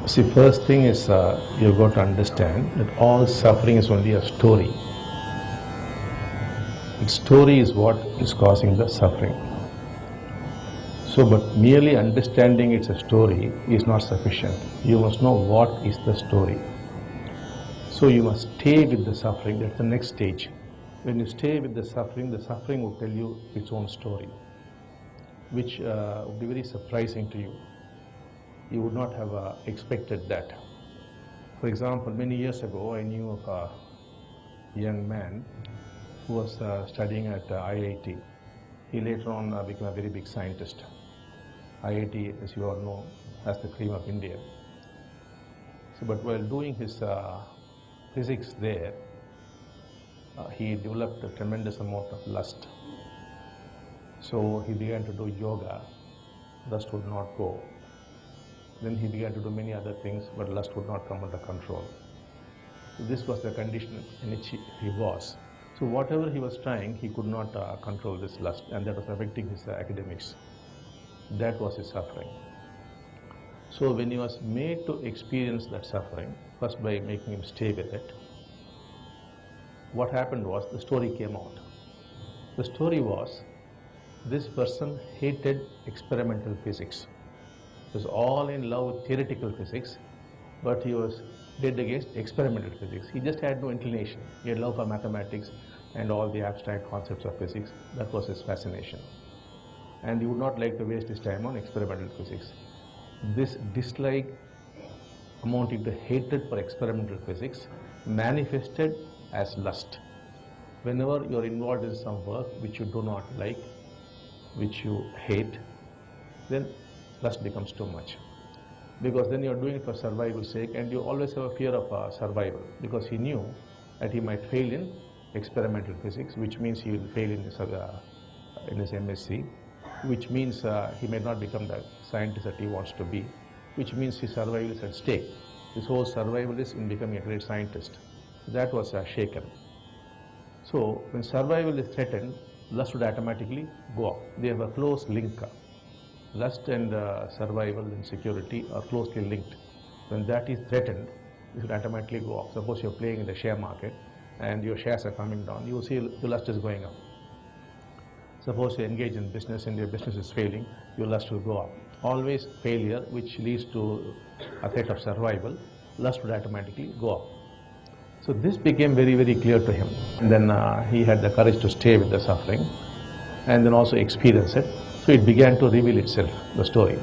See, first thing is you've got to understand that all suffering is only a story. The story is what is causing the suffering. So, but merely understanding it's a story is not sufficient. You must know what is the story. So you must stay with the suffering. That's the next stage. When you stay with the suffering will tell you its own story, which would be very surprising to you. You would not have expected that. For example, many years ago, I knew of a young man who was studying at IIT. He later on became a very big scientist. IIT, as you all know, has the cream of India. So, but while doing his physics there, he developed a tremendous amount of lust. So he began to do yoga. Lust would not go. Then he began to do many other things, but lust would not come under control. So this was the condition in which he was. So whatever he was trying, he could not control this lust, and that was affecting his academics. That was his suffering. So when he was made to experience that suffering, first by making him stay with it, what happened was the story came out. The story was, this person hated experimental physics. He was all in love with theoretical physics, but he was dead against experimental physics. He just had no inclination. He had love for mathematics and all the abstract concepts of physics. That was his fascination. And he would not like to waste his time on experimental physics. This dislike amounting to hatred for experimental physics manifested as lust. Whenever you are involved in some work which you do not like, which you hate, then lust becomes too much. Because then you are doing it for survival's sake, and you always have a fear of survival, because he knew that he might fail in experimental physics, which means he will fail in his MSc, which means he may not become the scientist that he wants to be, which means his survival is at stake. His whole survival is in becoming a great scientist. That was shaken. So when survival is threatened, lust would automatically go up. They have a close link. Lust and survival and security are closely linked. When that is threatened, it will automatically go up. Suppose you are playing in the share market and your shares are coming down, you will see your lust is going up. Suppose you engage in business and your business is failing, your lust will go up. Always failure, which leads to a threat of survival, lust would automatically go up. So this became very, very clear to him. And then he had the courage to stay with the suffering and then also experience it. So it began to reveal itself, the story.